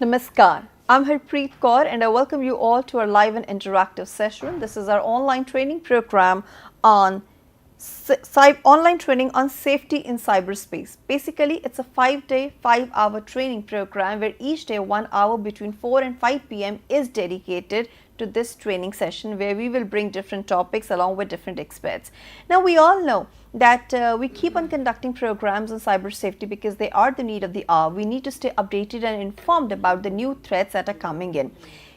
Namaskar. I'm Harpreet Kaur and I welcome you all to our live and interactive session. This is our online training program on online training on safety in cyberspace. Basically, it's a 5-day, 5-hour training program where each day 1 hour between 4 and 5 p.m. is dedicated to this training session where we will bring different topics along with different experts. Now, we all know that we keep on conducting programs on cyber safety because they are the need of the hour. We need to stay updated and informed about the new threats that are coming in.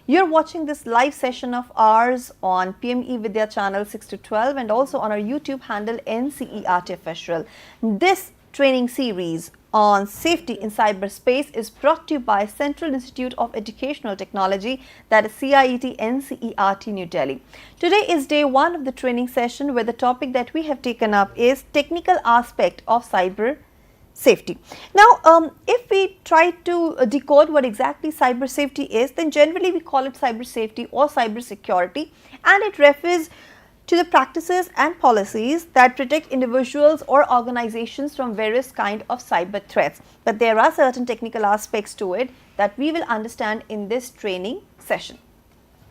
You're watching this live session of ours on PME Vidya channel 6 to 12 and also on our YouTube handle NCERT official. This training series on safety in cyberspace is brought to you by Central Institute of Educational Technology, that is CIET NCERT New Delhi. Today is day 1 of the training session where the topic that we have taken up is technical aspect of cyber safety. Now, if we try to decode what exactly cyber safety is, then generally we call it cyber safety or cyber security, and it refers to the practices and policies that protect individuals or organizations from various kind of cyber threats. But there are certain technical aspects to it that we will understand in this training session.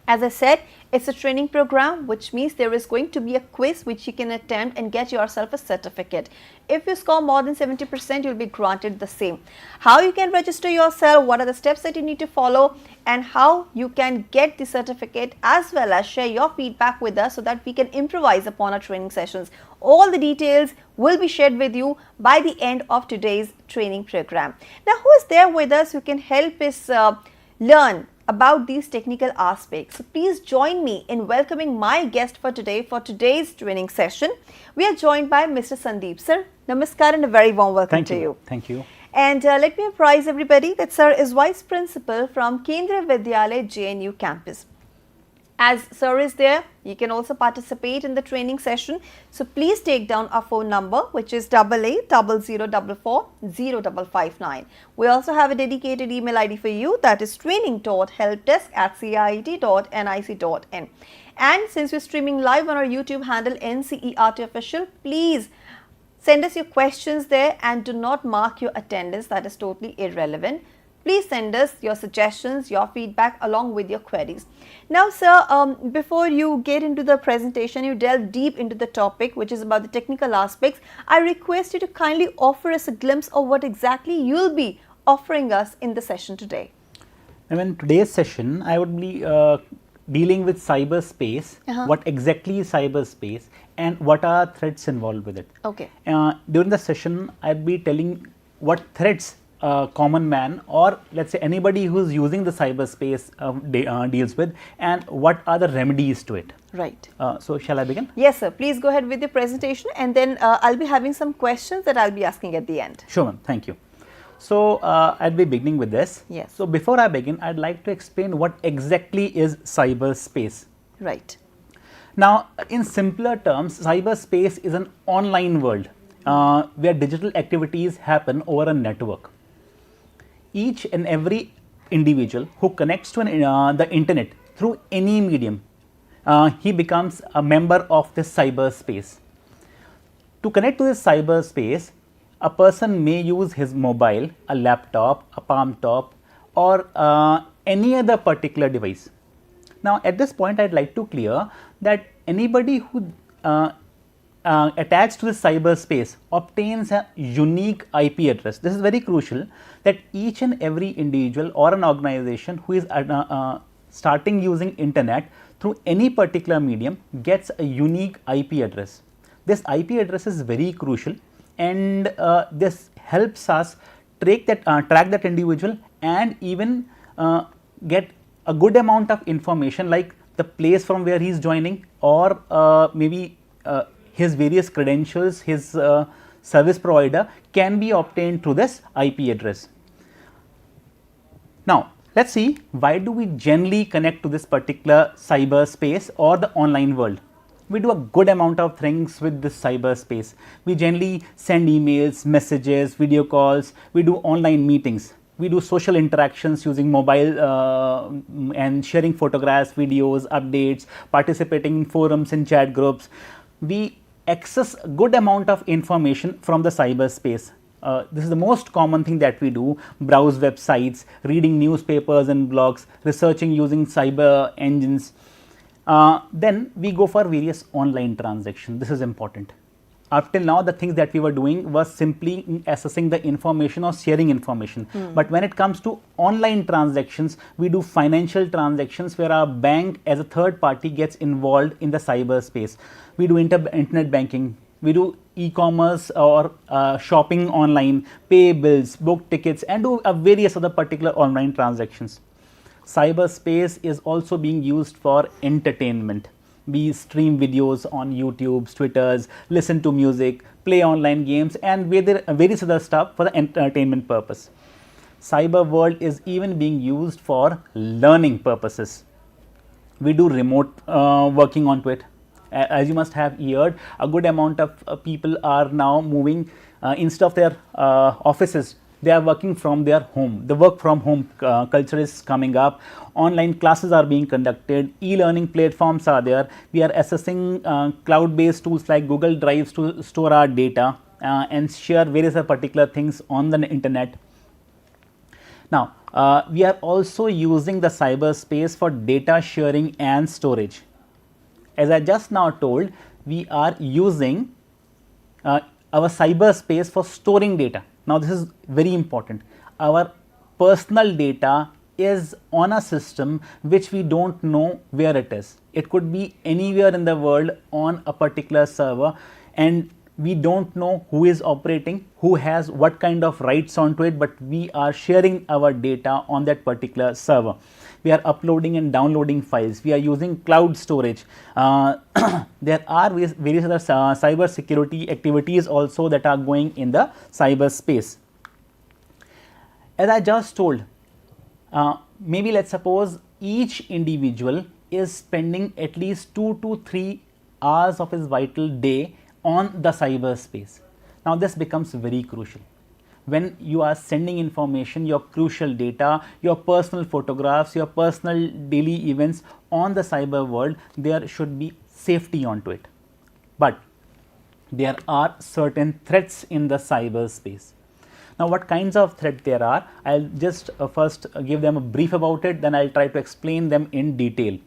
As I said, it's a training program, which means there is going to be a quiz which you can attempt and get yourself a certificate. If you score more than 70%, you'll be granted the same. How you can register yourself, what are the steps that you need to follow, and how you can get the certificate as well as share your feedback with us so that we can improvise upon our training sessions. All the details will be shared with you by the end of today's training program. Now, who is there with us who can help us learn about these technical aspects? So please join me in welcoming my guest for today for today's training session. We are joined by Mr. Sandeep. Sir, namaskar and a very warm welcome to you. Thank you. And let me apprise everybody that sir is Vice Principal from Kendriya Vidyalaya JNU Campus. As sir is there, you can also participate in the training session. So please take down our phone number, which is 8800440559. We also have a dedicated email ID for you, that is training.helpdesk@ciet.nic.in. And since we're streaming live on our YouTube handle NCERT official, please send us your questions there and do not mark your attendance. That is totally irrelevant. Please send us your suggestions, your feedback along with your queries. Now, sir, before you get into the presentation, you delve deep into the topic, which is about the technical aspects. I request you to kindly offer us a glimpse of what exactly you'll be offering us in the session today. Now, in today's session, I would be dealing with cyberspace, what exactly is cyberspace and what are threats involved with it. Okay. During the session, I'll be telling what threats common man or let's say anybody who's using the cyberspace deals with, and what are the remedies to it. Right. So shall I begin? Yes, sir. Please go ahead with your presentation, and then I'll be having some questions that I'll be asking at the end. Sure, ma'am. Thank you. So I'll be beginning with this. Yes. So before I begin, I'd like to explain what exactly is cyberspace. Right. Now, in simpler terms, cyberspace is an online world where digital activities happen over a network. Each and every individual who connects to the internet through any medium, he becomes a member of this cyberspace. To connect to this cyberspace, a person may use his mobile, a laptop, a palm top, or any other particular device. Now, at this point, I'd like to clear that anybody who attached to the cyberspace obtains a unique IP address. This is very crucial, that each and every individual or an organization who is starting using internet through any particular medium gets a unique IP address. This IP address is very crucial, and this helps us track that individual and even get a good amount of information like the place from where he is joining, or maybe his various credentials, his service provider can be obtained through this IP address. Now, let's see, why do we generally connect to this particular cyberspace or the online world? We do a good amount of things with this cyberspace. We generally send emails, messages, video calls, we do online meetings. We do social interactions using mobile and sharing photographs, videos, updates, participating in forums and chat groups. We access a good amount of information from the cyberspace. This is the most common thing that we do: browse websites, reading newspapers and blogs, researching using cyber engines. Then we go for various online transactions. This is important. Up till now, the things that we were doing was simply assessing the information or sharing information. But when it comes to online transactions, we do financial transactions where our bank as a third party gets involved in the cyberspace. We do internet banking, we do e-commerce or shopping online, pay bills, book tickets, and do various other particular online transactions. Cyberspace is also being used for entertainment. We stream videos on YouTube's, Twitter's, listen to music, play online games, and various other stuff for the entertainment purpose. Cyber world is even being used for learning purposes. We do remote working onto it. As you must have heard, a good amount of people are now moving instead of their offices. They are working from their home. The work from home culture is coming up. Online classes are being conducted. E-learning platforms are there. We are assessing cloud-based tools like Google Drives to store our data and share various particular things on the internet. Now, we are also using the cyberspace for data sharing and storage. As I just now told, we are using our cyberspace for storing data. Now, this is very important. Our personal data is on a system which we don't know where it is. It could be anywhere in the world on a particular server, and we don't know who is operating, who has what kind of rights onto it, but we are sharing our data on that particular server. We are uploading and downloading files. We are using cloud storage. There are various other cyber security activities also that are going in the cyberspace. As I just told, maybe let's suppose each individual is spending at least 2 to 3 hours of his vital day on the cyberspace. Now, this becomes very crucial. When you are sending information, your crucial data, your personal photographs, your personal daily events on the cyber world, there should be safety onto it. But there are certain threats in the cyberspace. Now, what kinds of threats there are? I'll just first give them a brief about it, then I'll try to explain them in detail.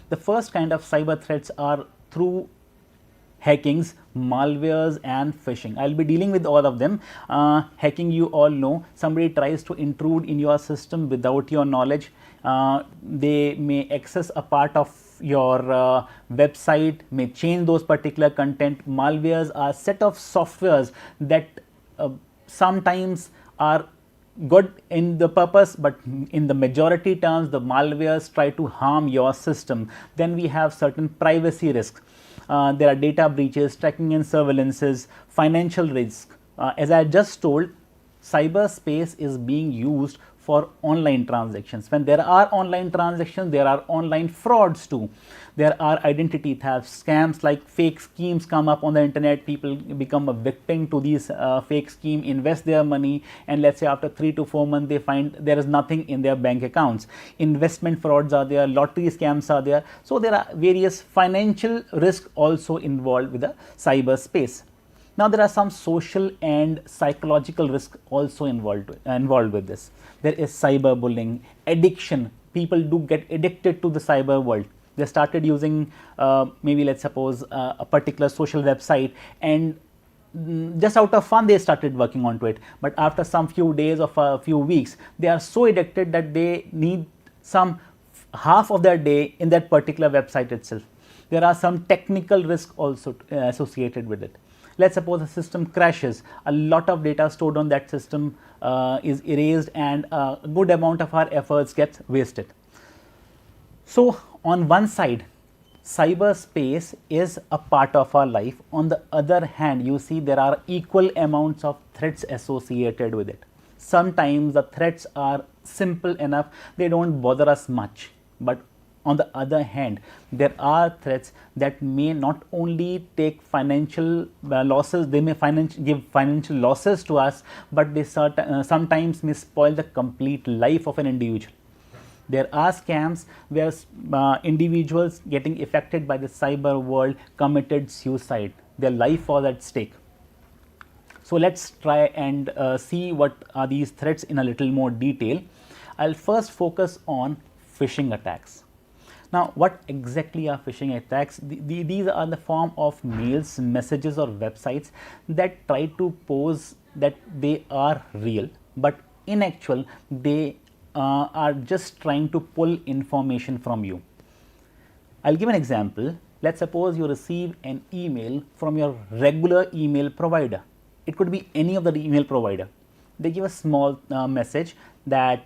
The first kind of cyber threats are through hackings, malwares, and phishing. I'll be dealing with all of them. Hacking, you all know, somebody tries to intrude in your system without your knowledge. They may access a part of your website, may change those particular content. Malwares are a set of softwares that sometimes are good in the purpose, but in the majority terms, the malwares try to harm your system. Then we have certain privacy risks. There are data breaches, tracking and surveillances, financial risk. As I just told, cyberspace is being used for online transactions. When there are online transactions, there are online frauds too. There are identity thefts, scams like fake schemes come up on the internet. People become a victim to these fake scheme, invest their money, and let's say after 3 to 4 months they find there is nothing in their bank accounts. Investment frauds are there, lottery scams are there. So there are various financial risks also involved with the cyberspace. Now, there are some social and psychological risks also involved with this. There is cyberbullying, addiction. People do get addicted to the cyber world. They started using maybe let's suppose a particular social website, and just out of fun they started working onto it. But after some few days or a few weeks, they are so addicted that they need some half of their day in that particular website itself. There are some technical risks also associated with it. Let's suppose a system crashes, a lot of data stored on that system is erased, and a good amount of our efforts gets wasted. So, on one side, cyberspace is a part of our life. On the other hand, you see there are equal amounts of threats associated with it. Sometimes the threats are simple enough, they don't bother us much. But on the other hand, there are threats that may not only take financial losses, they may give financial losses to us, but they sometimes may spoil the complete life of an individual. There are scams where individuals getting affected by the cyber world committed suicide. Their life was at stake. So let's try and see what are these threats in a little more detail. I'll first focus on phishing attacks. Now, what exactly are phishing attacks? These are the form of mails, messages or websites that try to pose that they are real, but in actual they are just trying to pull information from you. I'll give an example. Let's suppose you receive an email from your regular email provider. It could be any of the email provider. They give a small message that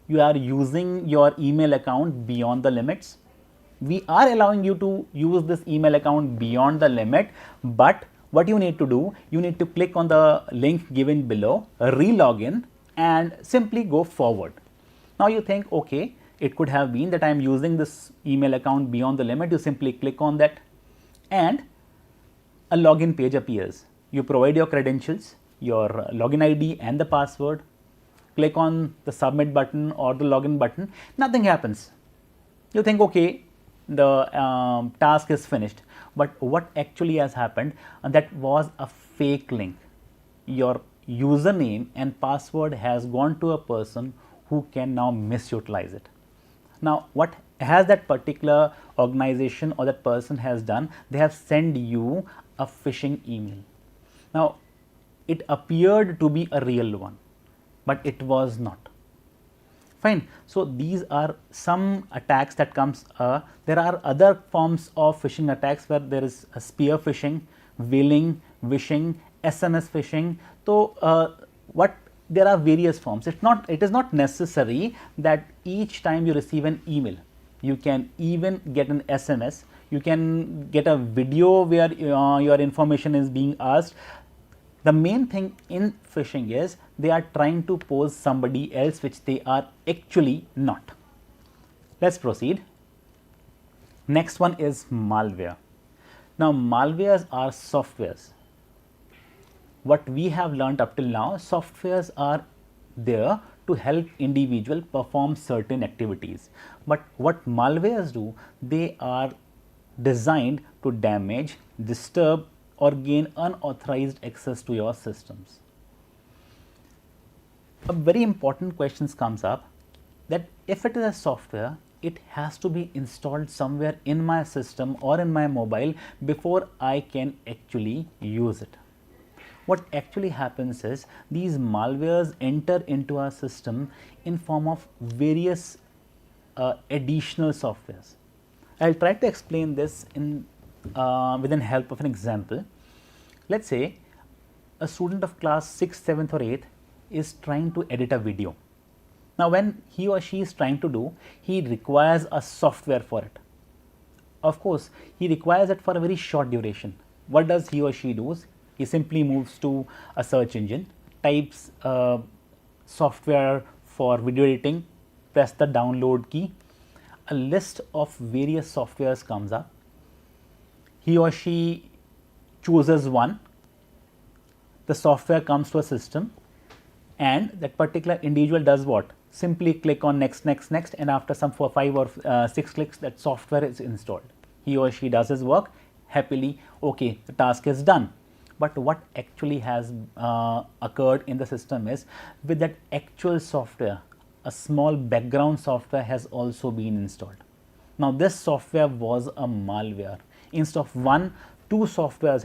you are using your email account beyond the limits. We are allowing you to use this email account beyond the limit, but what you need to do, you need to click on the link given below, re-log in and simply go forward. Now you think, okay, it could have been that I am using this email account beyond the limit. You simply click on that and a login page appears. You provide your credentials, your login ID and the password, click on the submit button or the login button, nothing happens. You think, okay, the task is finished, but what actually has happened, that was a fake link. Your username and password has gone to a person who can now misutilize it. Now, what has that particular organization or that person has done? They have sent you a phishing email. Now, it appeared to be a real one, but it was not. Fine. So, these are some attacks that comes. There are other forms of phishing attacks where there is a spear phishing, whaling, wishing, SMS phishing. So, there are various forms. It is not necessary that each time you receive an email, you can even get an SMS. You can get a video where your information is being asked. The main thing in phishing is they are trying to pose somebody else which they are actually not. Let's proceed. Next one is malware. Now, malwares are softwares. What we have learned up till now, softwares are there to help individual perform certain activities. But what malwares do, they are designed to damage, disturb or gain unauthorized access to your systems. A very important question comes up that if it is a software, it has to be installed somewhere in my system or in my mobile before I can actually use it. What actually happens is these malwares enter into our system in form of various additional softwares. I'll try to explain this in with the help of an example. Let's say a student of class 6th, 7th or 8th is trying to edit a video. Now, when he or she is trying to do, he requires a software for it. Of course, he requires it for a very short duration. What does he or she do? He simply moves to a search engine, types software for video editing, press the download key, a list of various softwares comes up. He or she chooses one, the software comes to a system and that particular individual does what? Simply click on next, next, next and after some 5 or 6 clicks that software is installed. He or she does his work happily, okay, the task is done. But what actually has occurred in the system is with that actual software, a small background software has also been installed. Now, this software was a malware. Instead of 1, 2 softwares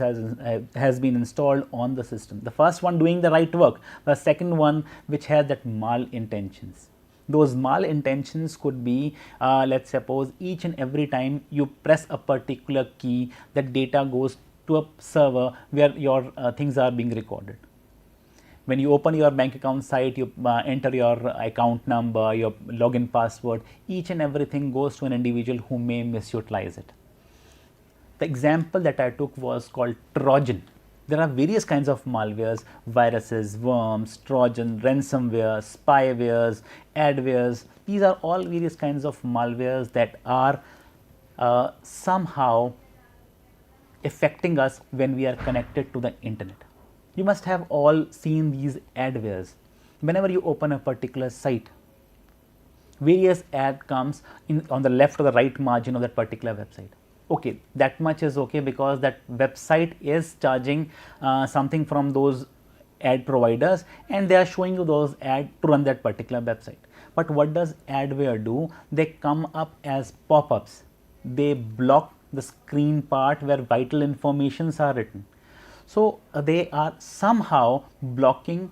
has been installed on the system. The first one doing the right work, the second one which has that malintentions. Those malintentions could be, let's suppose each and every time you press a particular key, that data goes to a server where your things are being recorded. When you open your bank account site, you enter your account number, your login password, each and everything goes to an individual who may misutilize it. The example that I took was called Trojan. There are various kinds of malwares, viruses, worms, Trojan, ransomware, spywares, adwares. These are all various kinds of malwares that are somehow affecting us when we are connected to the internet. You must have all seen these adwares. Whenever you open a particular site, various ad comes in on the left or the right margin of that particular website. okay, that much is okay because that website is charging something from those ad providers and they are showing you those ads to run that particular website. But what does adware do? They come up as pop-ups. They block the screen part where vital informations are written. So they are somehow blocking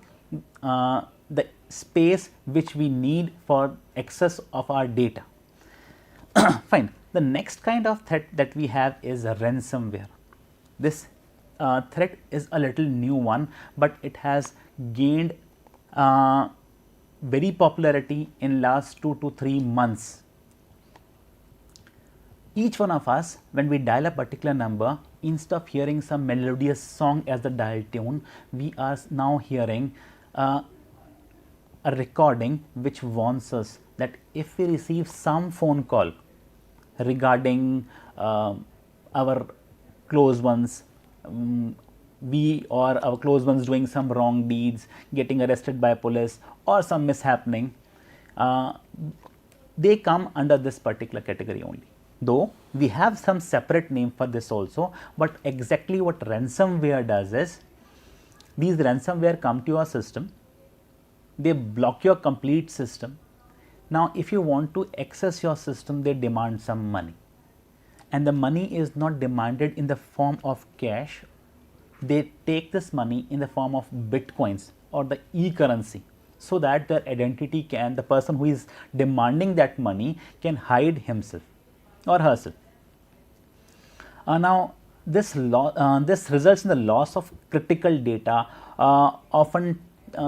the space which we need for access of our data. Fine. The next kind of threat that we have is ransomware. This threat is a little new one, but it has gained very popularity in last 2 to 3 months. Each one of us, when we dial a particular number, instead of hearing some melodious song as the dial tone, we are now hearing a recording which warns us that if we receive some phone call regarding our close ones, we or our close ones doing some wrong deeds, getting arrested by police or some mishappening, they come under this particular category only. Though we have some separate name for this also, but exactly what ransomware does is, these ransomware come to your system, they block your complete system. Now if you want to access your system, they demand some money, and the money is not demanded in the form of cash. They take this money in the form of bitcoins or the e-currency, so that their identity can, the person who is demanding that money can hide himself or herself. Now this results in the loss of critical data. Often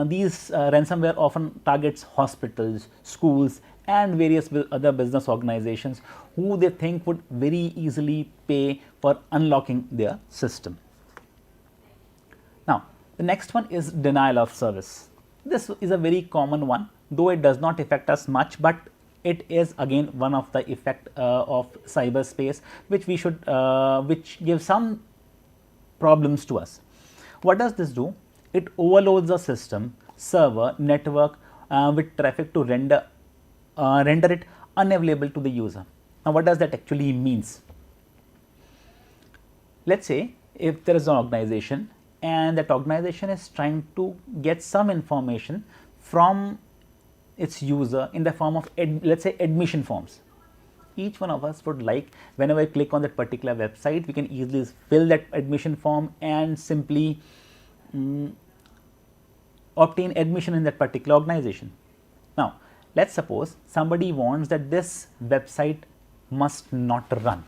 these ransomware often targets hospitals, schools and various other business organizations who they think would very easily pay for unlocking their system. Now the next one is denial of service. This is a very common one, though it does not affect us much, but it is again one of the effect of cyberspace which we should which gives some problems to us. What does this do? It overloads the system, server, network with traffic to render it unavailable to the user. Now what does that actually means? Let's say if there is an organization and that organization is trying to get some information from its user in the form of let's say admission forms. Each one of us would like, whenever I click on that particular website, we can easily fill that admission form and simply obtain admission in that particular organization. Now let's suppose somebody wants that this website must not run.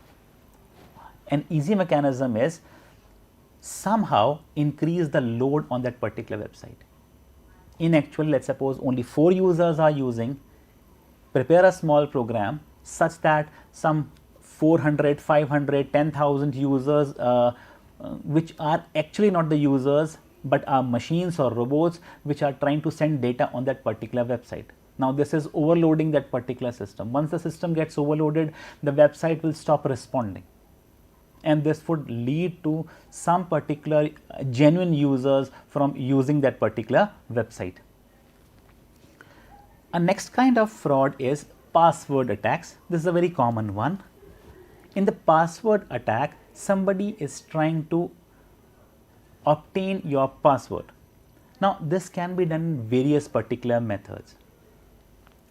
An easy mechanism is somehow increase the load on that particular website. In actual, let's suppose only 4 users are using, prepare a small program such that some 400, 500, 10,000 users which are actually not the users but are machines or robots which are trying to send data on that particular website. Now this is overloading that particular system. Once the system gets overloaded, the website will stop responding, and this would lead to some particular genuine users from using that particular website. A next kind of fraud is password attacks. This is a very common one. In the password attack, somebody is trying to obtain your password. Now this can be done in various particular methods.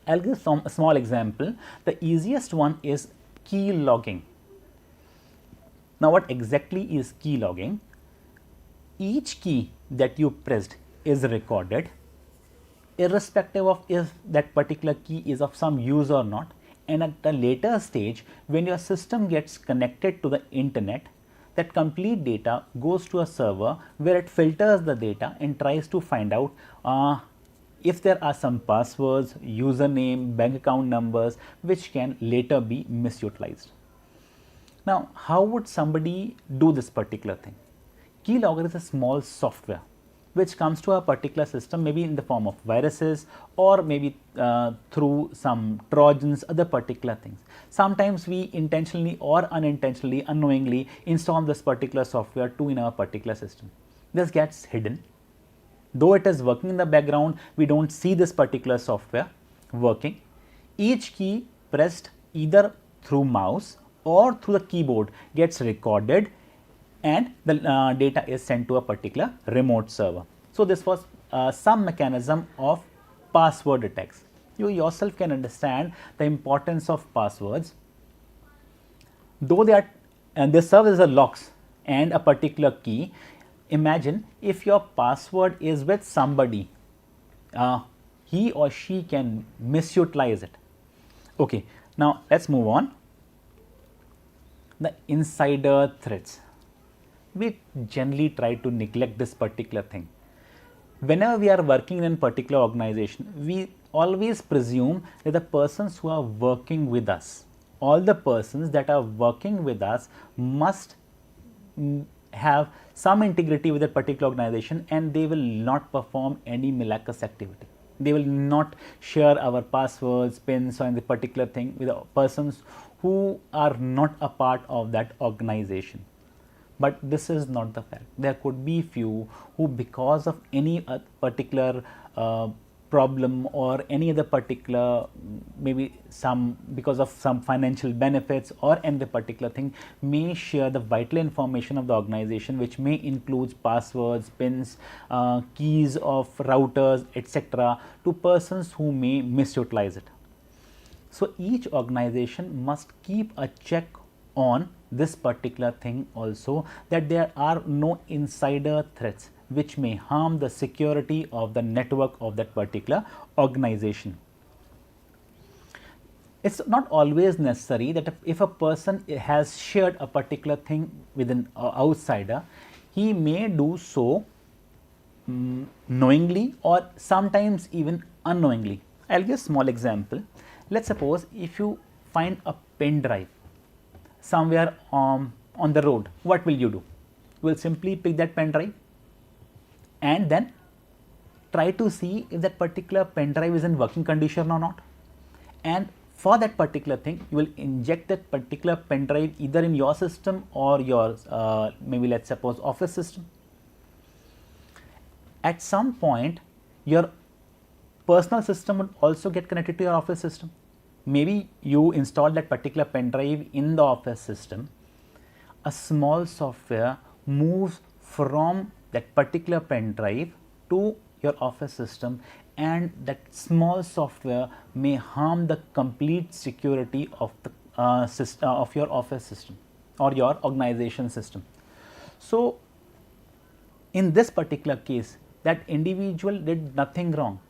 I'll give some a small example. The easiest one is key logging. Now what exactly is key logging? Each key that you pressed is recorded, irrespective of if that particular key is of some use or not, and at a later stage when your system gets connected to the internet, that complete data goes to a server where it filters the data and tries to find out if there are some passwords, username, bank account numbers which can later be misutilized. Now how would somebody do this particular thing? Keylogger is a small software which comes to a particular system, maybe in the form of viruses or maybe through some trojans, other particular things. Sometimes we intentionally or unintentionally, unknowingly install this particular software too in our particular system. This gets hidden. Though it is working in the background, we don't see this particular software working. Each key pressed either through mouse or through the keyboard gets recorded, and the data is sent to a particular remote server. So, this was some mechanism of password attacks. You yourself can understand the importance of passwords, though they serve as a locks and a particular key. Imagine if your password is with somebody, he or she can misutilize it. Okay, now let's move on. The insider threats. We generally try to neglect this particular thing. Whenever we are working in a particular organization, we always presume that the persons who are working with us, all the persons that are working with us must have some integrity with that particular organization, and they will not perform any malicious activity. They will not share our passwords, pins, or any particular thing with persons who are not a part of that organization. But this is not the fact. There could be few who, because of any particular problem or any other particular, maybe some because of some financial benefits or any particular thing, may share the vital information of the organization, which may include passwords, pins, keys of routers, etc., to persons who may misutilize it. So, each organization must keep a check on this particular thing also, that there are no insider threats which may harm the security of the network of that particular organization. It is not always necessary that if a person has shared a particular thing with an outsider, he may do so knowingly or sometimes even unknowingly. I will give a small example. Let us suppose if you find a pen drive somewhere on the road, what will you do? You will simply pick that pen drive and then try to see if that particular pen drive is in working condition or not. And for that particular thing, you will inject that particular pen drive either in your system or your maybe let us suppose office system. At some point, your personal system would also get connected to your office system. Maybe you install that particular pen drive in the office system. A small software moves from that particular pen drive to your office system, and that small software may harm the complete security of the of your office system or your organization system. So, in this particular case, that individual did nothing wrong.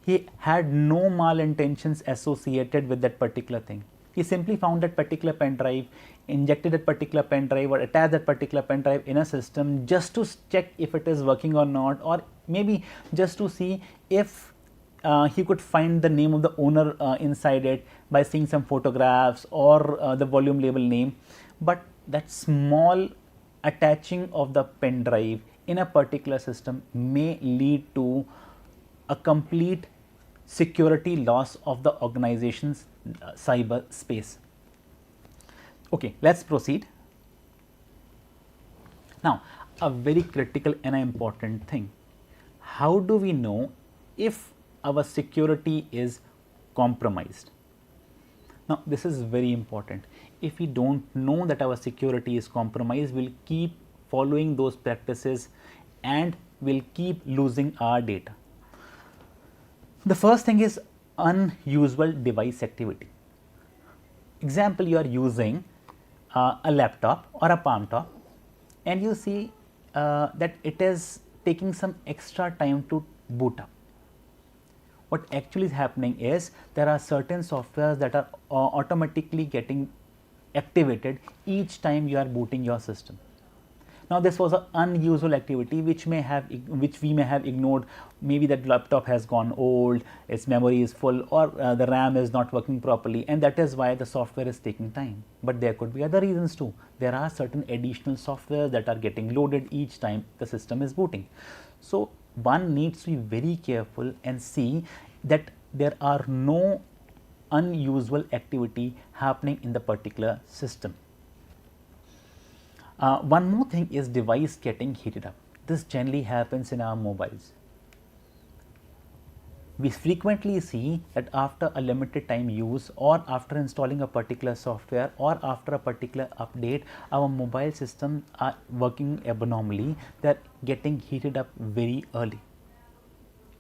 He had no malintentions associated with that particular thing. He simply found that particular pen drive, injected that particular pen drive or attached that particular pen drive in a system just to check if it is working or not, or maybe just to see if he could find the name of the owner inside it by seeing some photographs or the volume label name. But that small attaching of the pen drive in a particular system may lead to a complete security loss of the organization's cyberspace. Okay, let us proceed. Now, a very critical and important thing. How do we know if our security is compromised? Now, this is very important. If we do not know that our security is compromised, we will keep following those practices and we will keep losing our data. The first thing is unusual device activity. Example, you are using a laptop or a palm top and you see that it is taking some extra time to boot up. What actually is happening is there are certain softwares that are automatically getting activated each time you are booting your system. Now, this was an unusual activity which we may have ignored. Maybe that laptop has gone old, its memory is full, or the RAM is not working properly, and that is why the software is taking time. But there could be other reasons too. There are certain additional softwares that are getting loaded each time the system is booting. So, one needs to be very careful and see that there are no unusual activity happening in the particular system. One more thing is device getting heated up. This generally happens in our mobiles. We frequently see that after a limited time use or after installing a particular software or after a particular update, our mobile systems are working abnormally, they are getting heated up very early.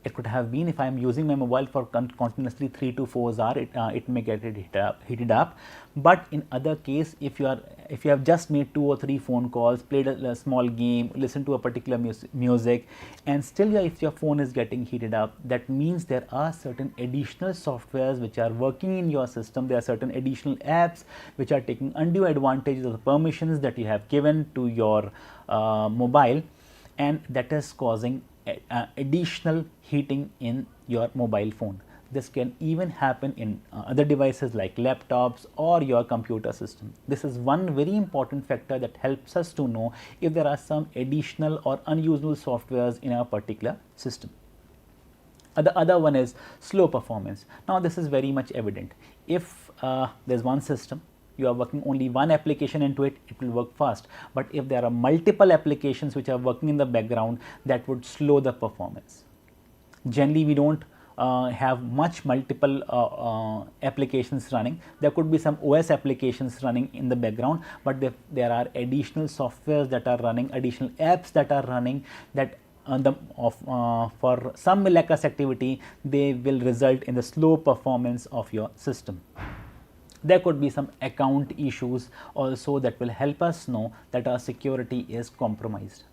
It could have been if I am using my mobile for continuously 3 to 4 hours, it may get heated up. But in other case, if you have just made 2 or 3 phone calls, played a small game, listened to a particular music, and still if your phone is getting heated up, that means there are certain additional softwares which are working in your system. There are certain additional apps which are taking undue advantage of the permissions that you have given to your mobile, and that is causing additional heating in your mobile phone. This can even happen in other devices like laptops or your computer system. This is one very important factor that helps us to know if there are some additional or unusable softwares in our particular system. The other one is slow performance. Now this is very much evident. If there's one system, you are working only one application into it, it will work fast. But if there are multiple applications which are working in the background, that would slow the performance. Generally, we don't have much multiple applications running. There could be some OS applications running in the background, but there are additional softwares that are running, additional apps that are running, that for some malicious activity, they will result in the slow performance of your system. There could be some account issues also that will help us know that our security is compromised.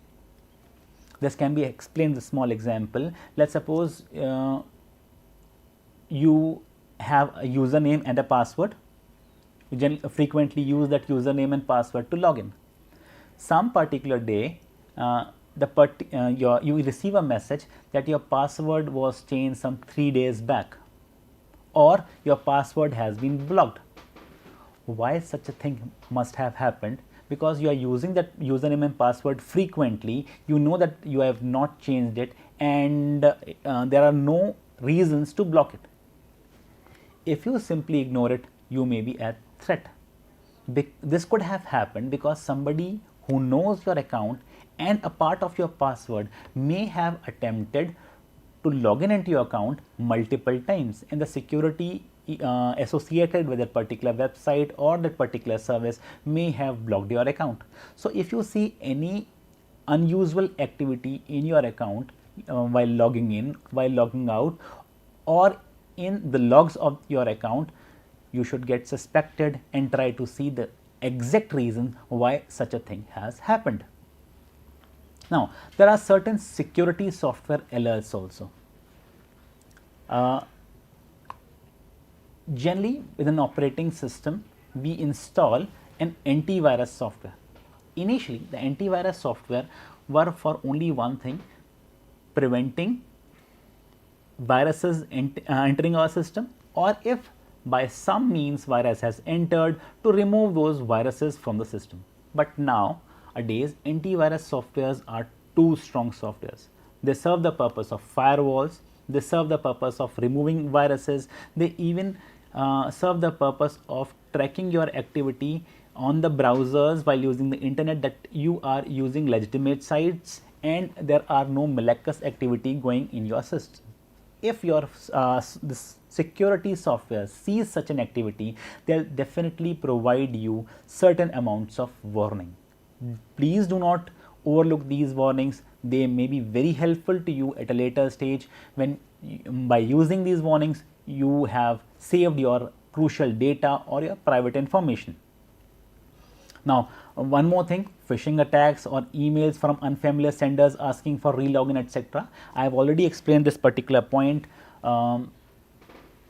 This can be explained with a small example. Let's suppose you have a username and a password. You frequently use that username and password to log in. Some particular day, you receive a message that your password was changed some 3 days back, or your password has been blocked. Why such a thing must have happened? Because you are using that username and password frequently, you know that you have not changed it, and there are no reasons to block it. If you simply ignore it, you may be at threat. This could have happened because somebody who knows your account and a part of your password may have attempted to log in into your account multiple times, and the security associated with that particular website or that particular service may have blocked your account. So if you see any unusual activity in your account while logging in, while logging out, or in the logs of your account, you should get suspected and try to see the exact reason why such a thing has happened. Now, there are certain security software alerts also. Generally, with an operating system, we install an antivirus software. Initially, the antivirus software were for only one thing: preventing viruses entering our system, or if by some means virus has entered, to remove those viruses from the system. But nowadays, antivirus softwares are two strong softwares. They serve the purpose of firewalls, they serve the purpose of removing viruses, they even serve the purpose of tracking your activity on the browsers while using the internet, that you are using legitimate sites and there are no malicious activity going in your system. If your this security software sees such an activity, they'll definitely provide you certain amounts of warning. Please do not overlook these warnings. They may be very helpful to you at a later stage when by using these warnings you have saved your crucial data or your private information. Now, one more thing: phishing attacks or emails from unfamiliar senders asking for relogin, etc. I have already explained this particular point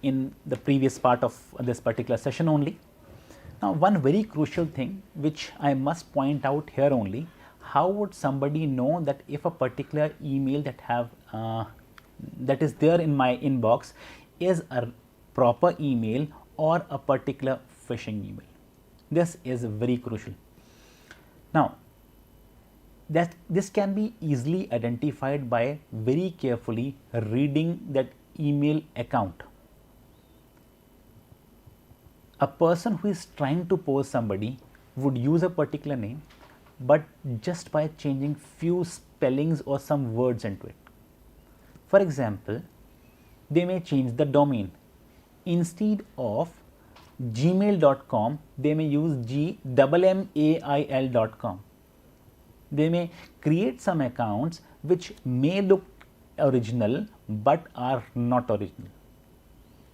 in the previous part of this particular session only. Now, one very crucial thing which I must point out here only: how would somebody know that if a particular email that is there in my inbox is a proper email or a particular phishing email? This is very crucial. Now, this can be easily identified by very carefully reading that email account. A person who is trying to pose somebody would use a particular name, but just by changing few spellings or some words into it. For example, they may change the domain. Instead of gmail.com, they may use gmail.com. They may create some accounts which may look original but are not original.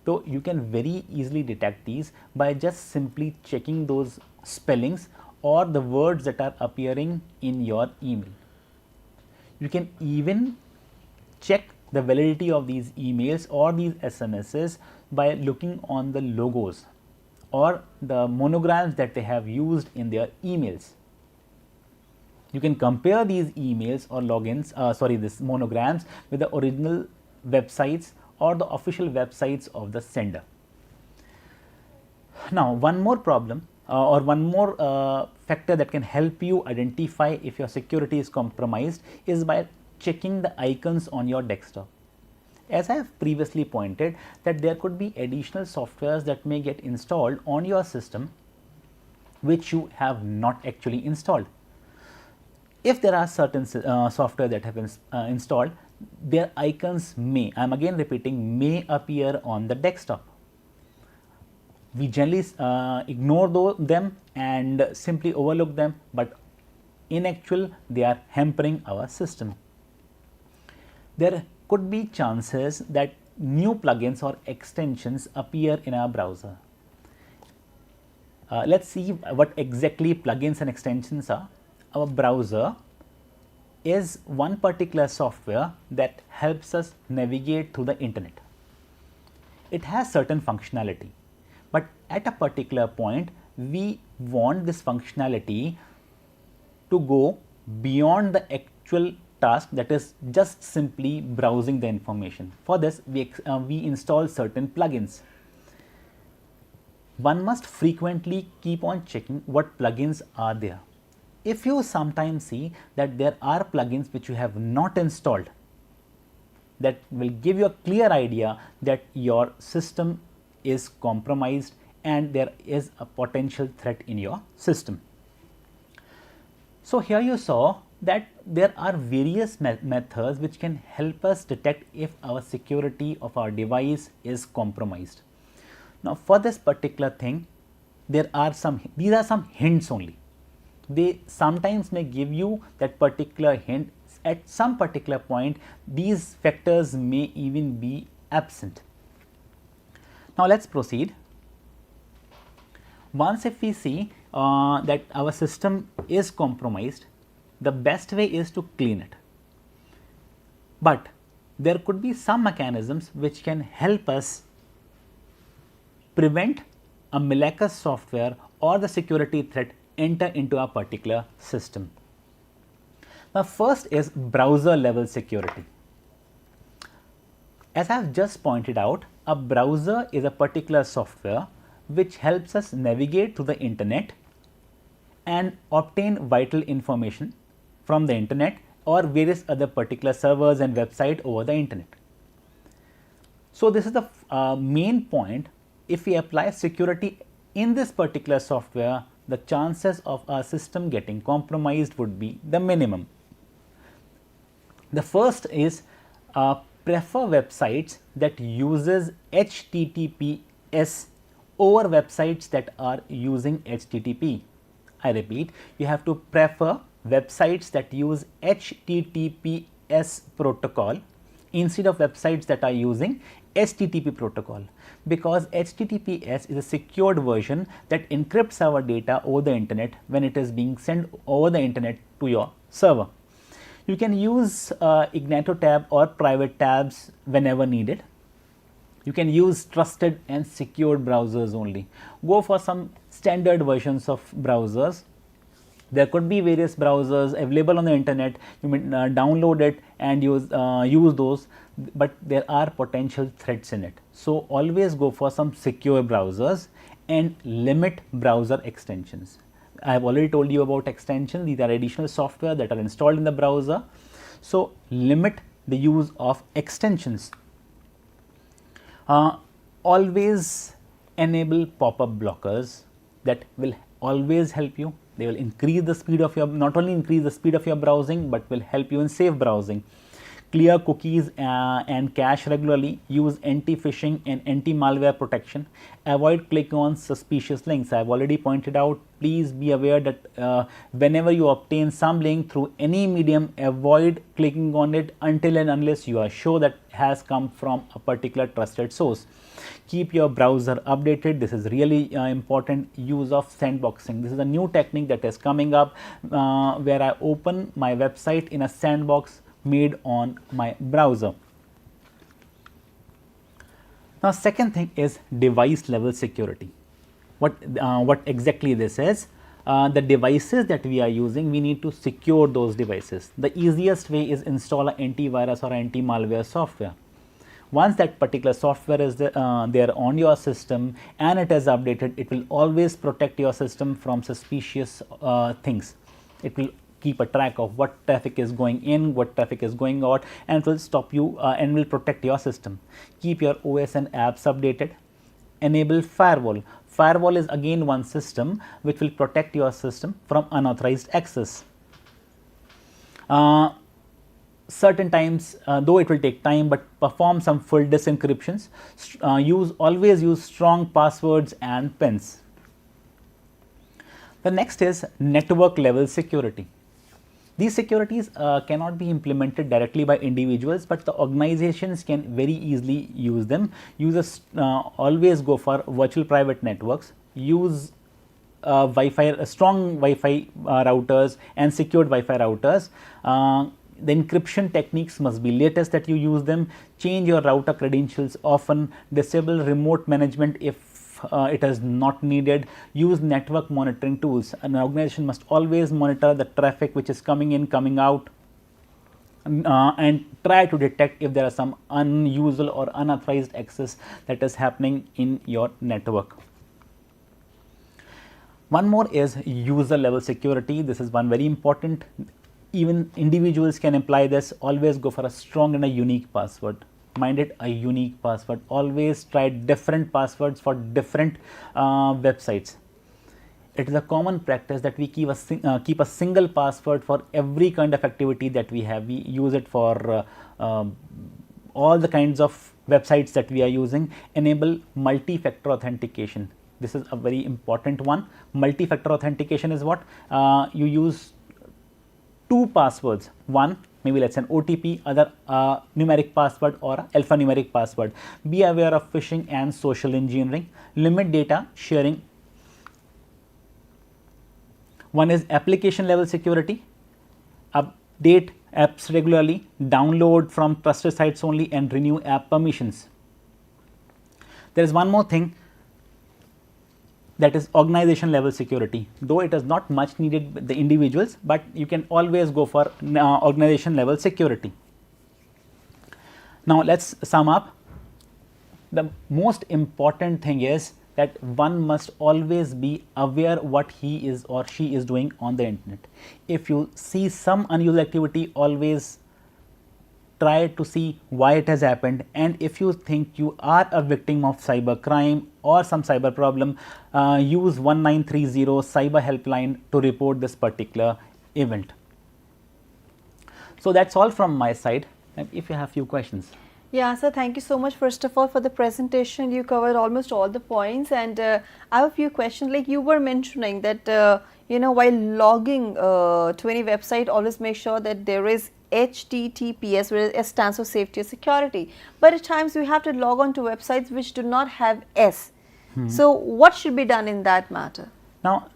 So you can very easily detect these by just simply checking those spellings or the words that are appearing in your email. You can even check the validity of these emails or these SMSs by looking on the logos or the monograms that they have used in their emails. You can compare these emails or logins, these monograms with the original websites or the official websites of the sender. Now, one more problem or one more factor that can help you identify if your security is compromised is by checking the icons on your desktop. As I have previously pointed that there could be additional softwares that may get installed on your system which you have not actually installed. If there are certain software that have been installed, their icons may, I am again repeating, may appear on the desktop. We generally ignore them and simply overlook them, but in actual they are hampering our system. There could be chances that new plugins or extensions appear in our browser. Let's see what exactly plugins and extensions are. Our browser is one particular software that helps us navigate through the internet. It has certain functionality, but at a particular point we want this functionality to go beyond the actual task, that is just simply browsing the information. For this we install certain plugins. One must frequently keep on checking what plugins are there. If you sometimes see that there are plugins which you have not installed, that will give you a clear idea that your system is compromised and there is a potential threat in your system. So here you saw that there are various methods which can help us detect if our security of our device is compromised. Now for this particular thing, these are some hints only. They sometimes may give you that particular hint. At some particular point, these factors may even be absent. Now let's proceed. Once if we see that our system is compromised, the best way is to clean it. But there could be some mechanisms which can help us prevent a malicious software or the security threat enter into a particular system. Now first is browser level security. As I have just pointed out, a browser is a particular software which helps us navigate through the internet and obtain vital information from the internet or various other particular servers and websites over the internet. So this is the main point. If we apply security in this particular software, the chances of our system getting compromised would be the minimum. The first is prefer websites that uses HTTPS over websites that are using HTTP. I repeat, you have to prefer websites that use HTTPS protocol instead of websites that are using HTTP protocol, because HTTPS is a secured version that encrypts our data over the internet when it is being sent over the internet to your server. You can use Ignito tab or private tabs whenever needed. You can use trusted and secured browsers only. Go for some standard versions of browsers. There could be various browsers available on the internet. You may download it and use those, but there are potential threats in it. So always go for some secure browsers and limit browser extensions. I have already told you about extensions. These are additional software that are installed in the browser. So limit the use of extensions. Always enable pop-up blockers. That will always help you. They will increase the speed of your, not only increase the speed of your browsing, but will help you in safe browsing. clear cookies and cache regularly, use anti-phishing and anti-malware protection, avoid clicking on suspicious links. I have already pointed out, please be aware that whenever you obtain some link through any medium, avoid clicking on it until and unless you are sure that has come from a particular trusted source. Keep your browser updated. This is really important. Use of sandboxing. This is a new technique that is coming up where I open my website in a sandbox made on my browser. Now, second thing is device level security. What exactly this is? The devices that we are using, we need to secure those devices. The easiest way is install an antivirus or anti-malware software. Once that particular software is there on your system and it is updated, it will always protect your system from suspicious things. It will keep a track of what traffic is going in, what traffic is going out, and it will stop you and will protect your system. Keep your OS and apps updated. Enable firewall. Firewall is again one system which will protect your system from unauthorized access. Certain times, though it will take time, but perform some full disk encryptions. Always use strong passwords and pins. The next is network level security. These securities cannot be implemented directly by individuals, but the organizations can very easily use them. Users always go for virtual private networks, use strong Wi-Fi routers and secured Wi-Fi routers. The encryption techniques must be latest that you use them. Change your router credentials often. Disable remote management if it is not needed. Use network monitoring tools. An organization must always monitor the traffic which is coming in, coming out, and try to detect if there are some unusual or unauthorized access that is happening in your network. One more is user level security. This is one very important. Even individuals can apply this. Always go for a strong and a unique password. Mind it, a unique password. Always try different passwords for different websites. It is a common practice that we keep a single password for every kind of activity that we have. We use it for all the kinds of websites that we are using. Enable multi-factor authentication. This is a very important one. Multi-factor authentication is what? You use two passwords. One, maybe let's say an OTP, other numeric password or alphanumeric password. Be aware of phishing and social engineering. Limit data sharing. One is application level security. Update apps regularly. Download from trusted sites only and renew app permissions. There is one more thing, that is organization level security. Though it is not much needed with the individuals, but you can always go for organization level security. Now, let's sum up. The most important thing is that one must always be aware what he is or she is doing on the internet. If you see some unusual activity, always try to see why it has happened, and if you think you are a victim of cyber crime or some cyber problem, use 1930 cyber helpline to report this particular event. So that's all from my side, and if you have few questions. Yeah, sir, thank you so much first of all for the presentation. You covered almost all the points, and I have a few questions. Like you were mentioning that while logging to any website, always make sure that there is HTTPS, where S stands for safety or security. But at times we have to log on to websites which do not have S. So what should be done in that matter? Now,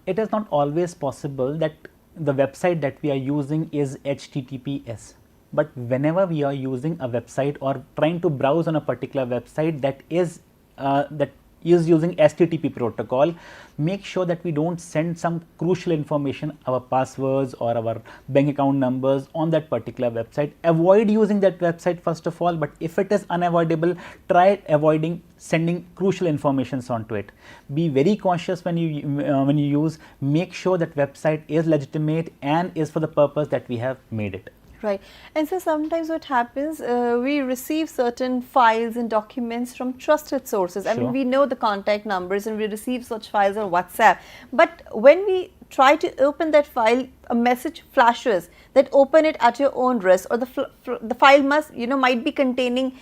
it is not always possible that the website that we are using is HTTPS. But whenever we are using a website or trying to browse on a particular website that is using HTTP protocol, make sure that we don't send some crucial information, our passwords or our bank account numbers on that particular website. Avoid using that website first of all, but if it is unavoidable, try avoiding sending crucial informations onto it. Be very cautious when you use. Make sure that website is legitimate and is for the purpose that we have made it. Right. And so sometimes what happens, we receive certain files and documents from trusted sources. I mean, we know the contact numbers and we receive such files on WhatsApp. But when we try to open that file, a message flashes that open it at your own risk, or the file must, might be containing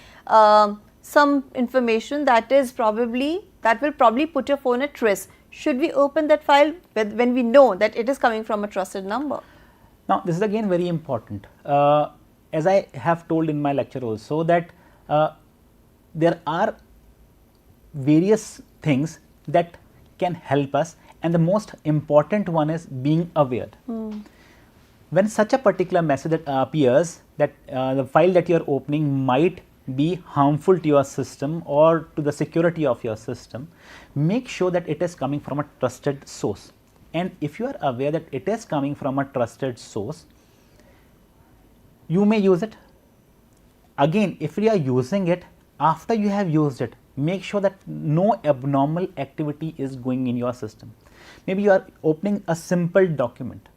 some information that will probably put your phone at risk. Should we open that file when we know that it is coming from a trusted number? Now, this is again very important. As I have told in my lecture also, that there are various things that can help us, and the most important one is being aware. When such a particular message that appears, that the file that you are opening might be harmful to your system or to the security of your system, make sure that it is coming from a trusted source. And if you are aware that it is coming from a trusted source, you may use it. Again, if you are using it, after you have used it, make sure that no abnormal activity is going in your system. Maybe you are opening a simple document.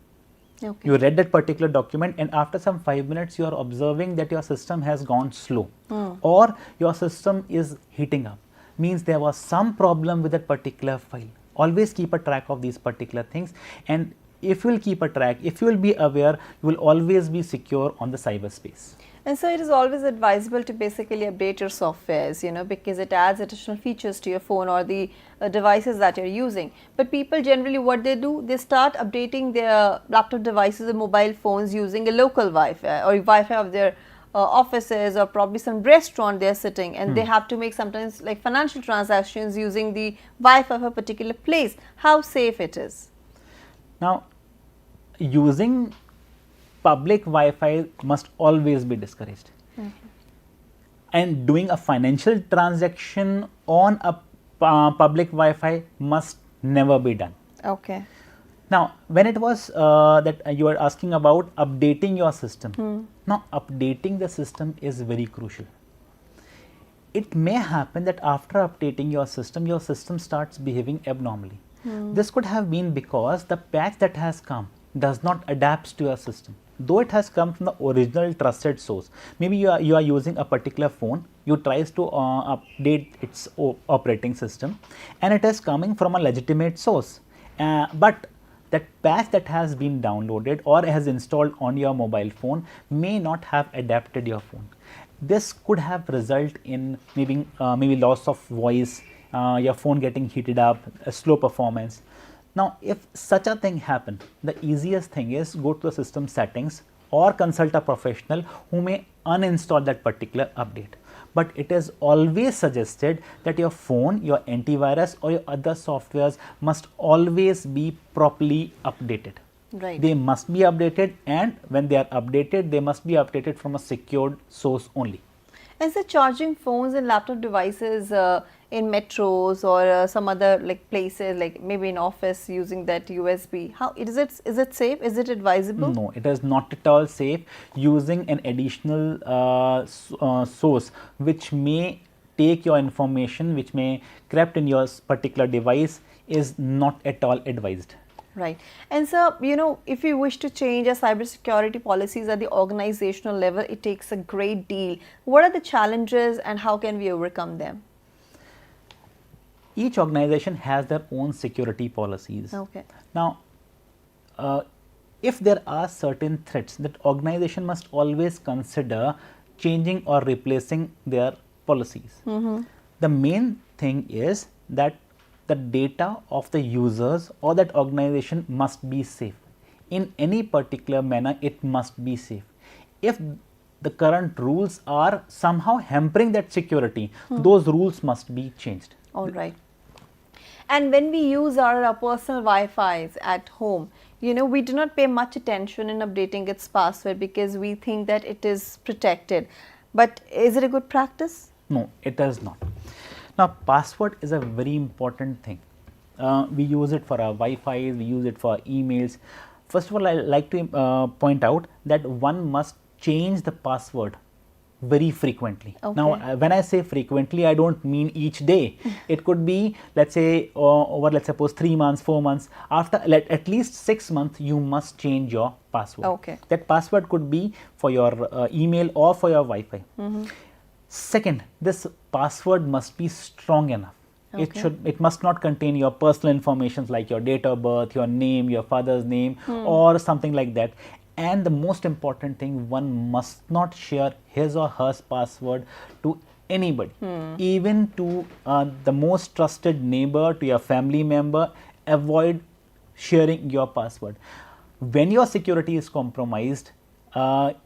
Okay. You read that particular document, and after some 5 minutes you are observing that your system has gone slow, or your system is heating up, means there was some problem with that particular file. Always keep a track of these particular things, and if you will keep a track, if you will be aware, you will always be secure on the cyberspace. And so it is always advisable to basically update your softwares, because it adds additional features to your phone or the devices that you're using. But people generally, what they do, they start updating their laptop devices and mobile phones using a local Wi-Fi or Wi-Fi of their offices, or probably some restaurant they're sitting, and they have to make sometimes like financial transactions using the Wi-Fi of a particular place. How safe it is? Now, using public Wi-Fi must always be discouraged. And doing a financial transaction on a public Wi-Fi must never be done. Okay. Now, when it was that you are asking about updating your system, now updating the system is very crucial. It may happen that after updating your system starts behaving abnormally. This could have been because the patch that has come does not adapt to your system, though it has come from the original trusted source. Maybe you are using a particular phone, you tries to update its operating system, and it is coming from a legitimate source, but that patch that has been downloaded or has installed on your mobile phone may not have adapted your phone. This could have resulted in maybe loss of voice, your phone getting heated up, a slow performance. Now, if such a thing happen, the easiest thing is go to the system settings or consult a professional who may uninstall that particular update. But it is always suggested that your phone, your antivirus or your other softwares must always be properly updated. Right. They must be updated, and when they are updated, they must be updated from a secured source only. And so charging phones and laptop devices in metros or some other like places, like maybe in office using that USB, how is it safe? Is it advisable? No, it is not at all safe. Using an additional source which may take your information, which may crept in your particular device, is not at all advised. Right. And so, if we wish to change our cybersecurity policies at the organizational level, it takes a great deal. What are the challenges and how can we overcome them? Each organization has their own security policies. Okay. Now, if there are certain threats, that organization must always consider changing or replacing their policies. The main thing is that the data of the users or that organization must be safe. In any particular manner, it must be safe. If the current rules are somehow hampering that security, those rules must be changed. All right. And when we use our personal Wi-Fis at home, we do not pay much attention in updating its password because we think that it is protected. But is it a good practice? No, it is not. Now, password is a very important thing. We use it for our Wi-Fi, we use it for our emails. First of all, I like to point out that one must change the password very frequently. Okay. Now, when I say frequently, I don't mean each day. It could be, let's say, over, let's suppose 3 months, 4 months. After at least 6 months, you must change your password. Okay. That password could be for your email or for your Wi-Fi. Second, this password must be strong enough. It must not contain your personal information like your date of birth, your name, your father's name, or something like that. And the most important thing, one must not share his or her password to anybody, even to the most trusted neighbor, to your family member. Avoid sharing your password. When your security is compromised,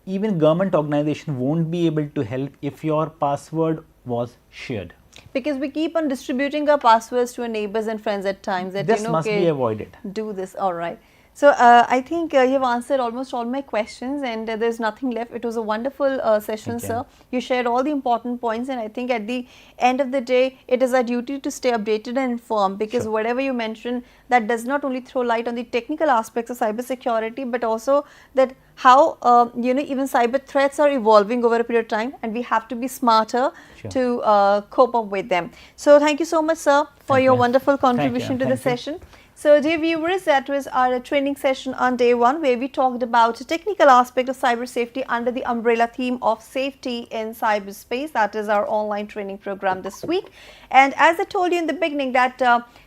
even government organization won't be able to help if your password was shared. Because we keep on distributing our passwords to our neighbors and friends at times. That, this must be avoided. Do this, all right. So I think you've answered almost all my questions, and there's nothing left. It was a wonderful session, sir. You shared all the important points, and I think at the end of the day, it is our duty to stay updated and informed, because whatever you mentioned, that does not only throw light on the technical aspects of cybersecurity, but also that how even cyber threats are evolving over a period of time, and we have to be smarter to cope up with them. So thank you so much, sir, for your wonderful contribution to the session. So dear viewers, that was our training session on day 1, where we talked about the technical aspect of cyber safety under the umbrella theme of safety in cyberspace. That is our online training program this week. And as I told you in the beginning that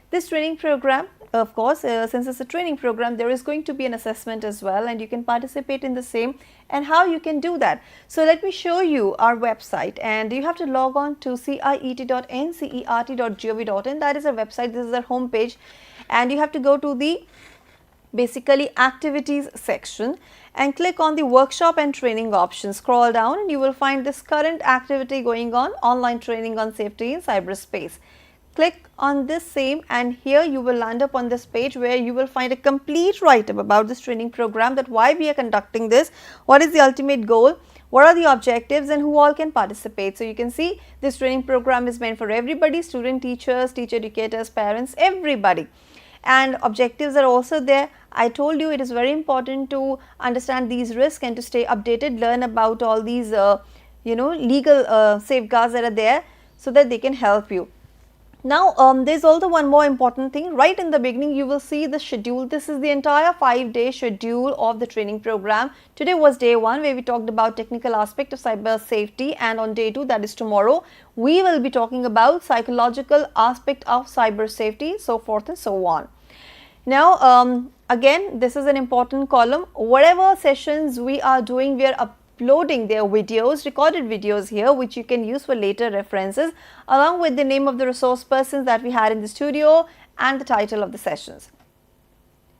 this training program, of course, since it's a training program, there is going to be an assessment as well, and you can participate in the same. And how you can do that? So let me show you our website, and you have to log on to ciet.ncert.gov.in. That is our website. This is our homepage, and you have to go to the basically activities section and click on the workshop and training option. Scroll down and you will find this current activity going on, online training on safety in cyberspace. Click on this same, and here you will land up on this page where you will find a complete write-up about this training program, that why we are conducting this, what is the ultimate goal, what are the objectives, and who all can participate. So you can see this training program is meant for everybody, student, teachers, teacher educators, parents, everybody. And objectives are also there. I told you it is very important to understand these risks and to stay updated, learn about all these legal safeguards that are there, so that they can help you. Now, there's also one more important thing. Right in the beginning, you will see the schedule. This is the entire 5-day schedule of the training program. Today was day 1, where we talked about technical aspect of cyber safety, and on day 2, that is tomorrow, we will be talking about psychological aspect of cyber safety, so forth and so on. Now, again, this is an important column. Whatever sessions we are doing, we are uploading their videos, recorded videos here, which you can use for later references, along with the name of the resource persons that we had in the studio and the title of the sessions.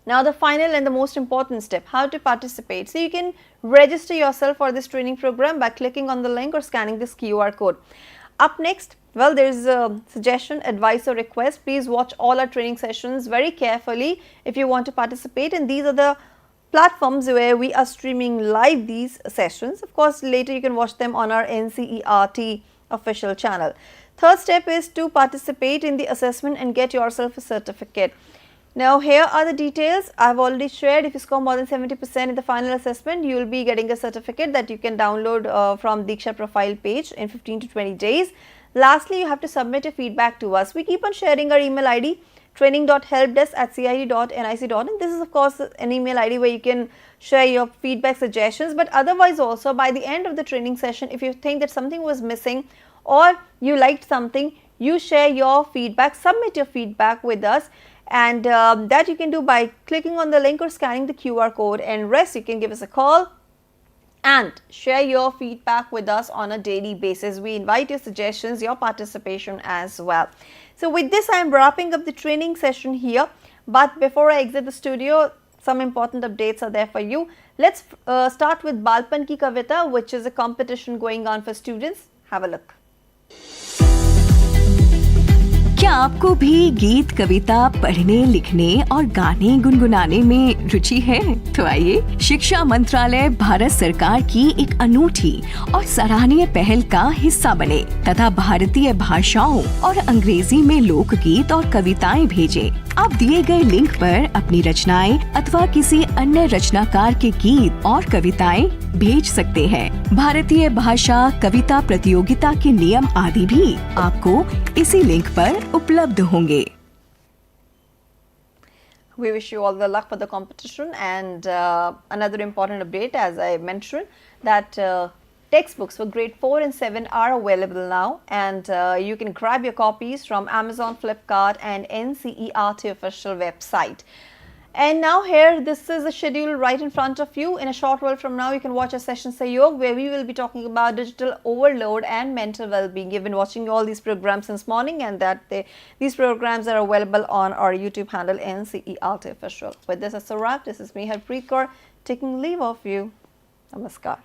Now, the final and the most important step, how to participate. So you can register yourself for this training program by clicking on the link or scanning this QR code. Up next, well, there is a suggestion, advice or request. Please watch all our training sessions very carefully if you want to participate, and these are the platforms where we are streaming live these sessions. Of course, later you can watch them on our NCERT official channel. Third step is to participate in the assessment and get yourself a certificate. Now, here are the details I have already shared. If you score more than 70% in the final assessment, you will be getting a certificate that you can download from Diksha profile page in 15 to 20 days. Lastly, you have to submit your feedback to us. We keep on sharing our email ID, training.helpdesk@ciet.nic.in. This is of course an email ID where you can share your feedback, suggestions, but otherwise also by the end of the training session, if you think that something was missing or you liked something, you share your feedback, submit your feedback with us, and that you can do by clicking on the link or scanning the QR code, and rest you can give us a call and share your feedback with us on a daily basis. We invite your suggestions, your participation as well. So with this, I am wrapping up the training session here, but before I exit the studio, some important updates are there for you. Let's start with Balpan Ki Kavita, which is a competition going on for students. Have a look. क्या आपको भी गीत, कविता पढ़ने, लिखने और गाने गुनगुनाने में रुचि है? तो आइए शिक्षा मंत्रालय भारत सरकार की एक अनूठी और सराहनीय पहल का हिस्सा बने तथा भारतीय भाषाओं और अंग्रेजी में लोकगीत और कविताएं भेजें। आप दिए गए लिंक पर अपनी रचनाएं अथवा किसी अन्य रचनाकार के गीत और कविताएं भेज सकते हैं। भारतीय भाषा कविता प्रतियोगिता के नियम आदि भी आपको इसी लिंक पर उपलब्ध होंगे। We wish you all the luck for the competition, and another important update, as I mentioned, that Textbooks for grade 4 and 7 are available now, and you can grab your copies from Amazon, Flipkart and NCERT official website. And now here, this is the schedule right in front of you. In a short while from now, you can watch a session Sayog, where we will be talking about digital overload and mental well-being. You've been watching all these programs since morning, and that these programs are available on our YouTube handle NCERT official. With this as a wrap, this is me, Harpreet Kaur, taking leave of you. Namaskar.